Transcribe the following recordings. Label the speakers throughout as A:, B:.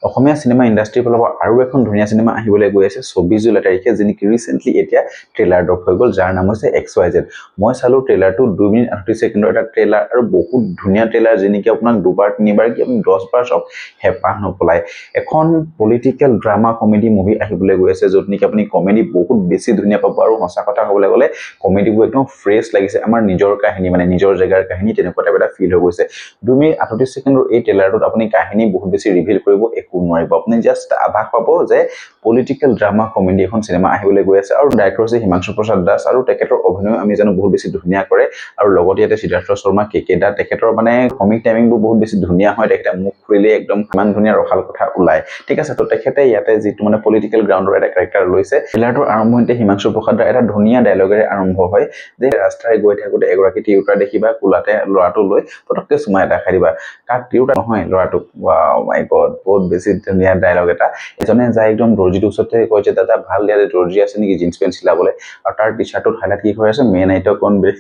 A: অসমীয়া cinema ইণ্ডাষ্ট্ৰীৰ ফালৰ পৰা আৰু এখন ধুনীয়া সিনেমা আহিবলৈ গৈ আছে 24 জুলাই তাৰিখে যিনি ৰিসেন্টলি এতিয়া ট্ৰেইলাৰ ড্ৰপ হৈ গ'ল যাৰ নাম হৈছে XYZ মই চালো ট্ৰেইলাৰটো 2 মিনিট 38 ছেকেণ্ডৰ এটা ট্ৰেইলাৰ আৰু বহুত ধুনীয়া ট্ৰেইলাৰ যেনেকি আপোনাক দুবাৰ তিনিবাৰ কি আপুনি 10 বাৰ চাওক হেপাহ নপলাই এখন পলিটিক্যাল ড্ৰামা কমেডি মুভি আহিবলৈ গৈ আছে যত নেকি আপুনি কমেডি বহুত বেছি ধুনীয়া পাব আৰু সঁচা কথা ক'বলৈ গ'লে কমেডিবোৰ একদম ফ্ৰেছ লাগিছে আমাৰ নিজৰ কাহিনী মানে নিজৰ জেগাৰ কাহিনী তেনেকুৱা এটা ফিল হৈ গৈছে 2 মিনিট 38 ছেকেণ্ডৰ এই ট্ৰেইলাৰটোত আপুনি কাহিনী বহুত বেছি ৰিভিল কৰিব একো নোৱাৰিব আপুনি জাস্ট আভাস পাব যে পলিটিক্যাল ড্ৰামা কমেডি এখন সিনেমা আহিবলৈ গৈ আছে আৰু ডাইৰেক্টৰ হৈছে হিমাংশু প্ৰসাদ দাস আৰু তেখেতৰ অভিনয় আমি জানো বহুত বেছি ধুনীয়া কৰে আৰু লগতে ইয়াতে সিদ্ধাৰ্থ শৰ্মা কেকে দা তেখেতৰ মানে কমিক টাইমিংবোৰ বহুত বেছি ধুনীয়া হয় তেখেতে মুখ খুলিলে একদম ইমান ধুনীয়া ৰখাল কথা ওলায় ঠিক আছে তো তেখেতে ইয়াতে যিটো মানে পলিটিক্যাল গ্ৰাউণ্ডৰ এটা ক্যাৰেক্টাৰ লৈছে ট্ৰেইলাৰটোৰ আৰম্ভণিতে হিমাংশু প্ৰসাদ দাৰ এটা ধুনীয়া ডায়লগেৰে আৰম্ভ হয় যে ৰাস্তাৰে গৈ থাকোতে এগৰাকী তিৰোতা দেখিবা কোলাতে ল'ৰাটো লৈ পটককে চুমা এটা খাই দিবা তাত তিৰোতা নহয় ল'ৰাটোক ওয়াও মাই গড বহুত বেছি ধুনীয়া ডায়লগ এটা এজনে যায় একদম দৰ্জিৰ ওচৰতে কয় যে দাদা ভাল দিয়া দৰ্জি আছে নেকি জিন্স পেন্ট চিলাবলৈ আৰু তাৰ টি-শাৰ্টত হাইলাইট কি হৈ আছে মেন আইটো কোন বে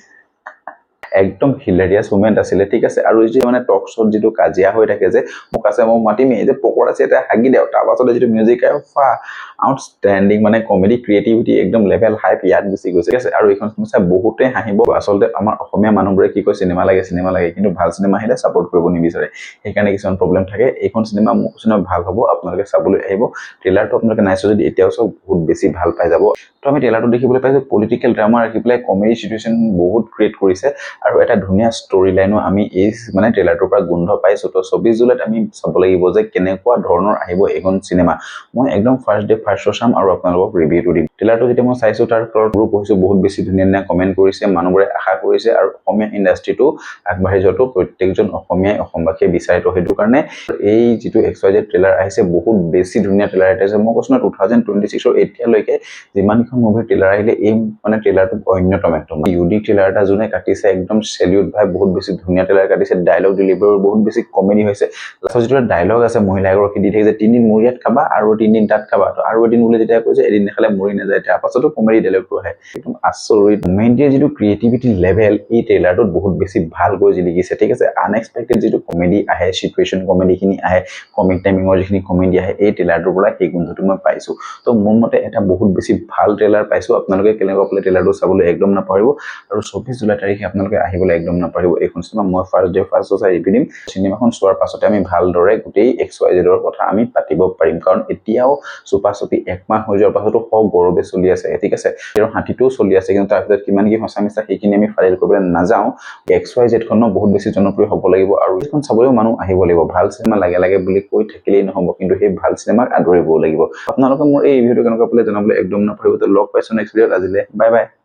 A: একদম হিলাৰিয়াস মোমেন্ট আছিল ঠিক আছে আৰু এই যে মানে টক শট যেটো কাজিয়া হৈ থাকে যে মোক আছে মই মাতিম এই যে পকৰা আছে এটা হাগি দেও তাৰ পাছতে যেটো মিউজিক ফা আউটস্ট্যান্ডিং মানে কমেডি ক্ৰিয়েটিভিটি একদম লেভেল হাই ইয়াত গুছি গৈছে ঠিক আছে আৰু এইখন সমস্যা বহুতে হাঁহিব আসলতে আমাৰ অসমীয়া মানুহবোৰে কি কয় সিনেমা লাগে কিন্তু ভাল সিনেমা আহিলে সাপোৰ্ট কৰিব নিবিচাৰে সেইকাৰণে কিছুমান প্ৰবলেম থাকে এইখন সিনেমা মোক শুনা ভাল হ'ব আপোনালোকে চাবলৈ আহিব ট্ৰেইলাৰটো আপোনালোকে নাইছে যদি এতিয়াও সব বহুত বেছি ভাল পাই যাব তো আমি ট্ৰেইলাৰটো দেখিবলৈ পাইছো পলিটিক্যাল ড্ৰামা ৰাখি পেলাই কমেডি সিচুৱেচন বহুত ক্ৰিয়েট কৰিছে আৰু এটা ধুনীয়া ষ্টৰী লাইনো আমি এই মানে ট্ৰেইলাৰটোৰ পৰা গোন্ধ পাইছো তো 24 জুলাইত আমি চাব লাগিব যে কেনেকুৱা ধৰণৰ আহিব এখন সিনেমা মই একদম ফাৰ্স্ট ডে ফাৰ্স্ট শো চাম আৰু আপোনালোকক ৰিভিউটো দিম ট্ৰেইলাৰটো যেতিয়া মই চাইছো তাৰ গ্ৰুপ হৈছে বহুত বেছি ধুনীয়া কমেন্ট কৰিছে মানুহবোৰে আশা কৰিছে আৰু অসমীয়া ইণ্ডাষ্ট্ৰীটো আগবাঢ়ি যোৱাটো প্ৰত্যেকজন অসমীয়াই অসমবাসীয়ে বিচাৰে তো সেইটো কাৰণে এই যেটো XYZ ট্ৰেইলাৰ আহিছে বহুত বেছি ধুনীয়া ট্ৰেইলাৰ আহিছে মই কৈছো না 2026 ৰ এতিয়ালৈকে যিমানখন মুভি ট্ৰেইলাৰ আহিলে এই মানে ট্ৰেইলাৰটো অন্যতম একদম ইউনিক ট্ৰেইলাৰ এটা জুনে কাটিছে একদম সেলিউট ভাই বহুত বেছি ধুনীয়া ট্ৰেইলাৰ কাটিছে ডায়লগ ডেলিভাৰী বহুত বেছি কমেডি হৈছে লাষ্টত যেটো ডায়লগ আছে মহিলা এগৰাকী দি থাকে যে 3 দিন মুৰিয়াত খাবা আৰু 3 দিন তাত খাবা তো আৰু এদিন বুলি যেতিয়া কৈছে এদিন নেখালে মৰি নাযায় তাৰ পাছতো কমেডি ডায়লগটো আহে একদম আচৰিত মেইনলি যেটো ক্ৰিয়েটিভিটি লেভেল এই ট্ৰেইলাৰটোত বহুত বেছি ভাল গৈ জিলিকিছে ঠিক আছে আনএক্সপেক্টেড যেটো কমেডি আহে সিচুৱেচন কমেডিখিনি আহে কমিক টাইমিঙৰ যিখিনি কমেডি আহে এই ট্ৰেইলাৰটোৰ পৰা এই গুণটো মই পাইছো তো মোৰ মতে এটা বহুত বেছি ভাল ট্ৰেইলাৰ পাইছো আপোনালোকে কেনেকুৱা পালে ট্ৰেইলাৰটো চাবলৈ একদম নাপাহৰিব আৰু 24 জুলাই তাৰিখে আপোনালোকে আহিবলৈ একদম নাপাহৰিব এইখন সিনেমা মই ফাৰ্স্ট ডে ফাৰ্স্ট শো চাই ৰিভিউ দিম সিনেমাখন চোৱাৰ পাছতে আমি ভালদৰে গোটেই XYZ ৰ কথা আমি পাতিব পাৰিম কাৰণ এতিয়াও সুপাছপি একমাহ হৈ যোৱাৰ পাছতো সব গৌৰৱে চলি আছে ঠিক আছে আৰু হাঁটিটো চলি আছে কিন্তু তাৰ ভিতৰত কিমান কি সঁচা মিছা সেইখিনি আমি ফাইল কৰিবলৈ নাযাও XYZ খনো বহুত বেছি জনপ্ৰিয় হ'ব লাগিব আৰু এইখন চাবলৈও মানুহ আহিব লাগিব ভাল সিনেমা লাগে বুলি কৈ থাকিলেই নহব কিন্তু সেই ভাল সিনেমাক আদৰিব লাগিব আপোনালোকে মোৰ এই ভিডিঅটো কেনেকুৱা পালে জনাবলৈ একদম নাপাহৰিব তো লগ পাইছো নেক্সট ভিডিঅত আজিলে বাই বাই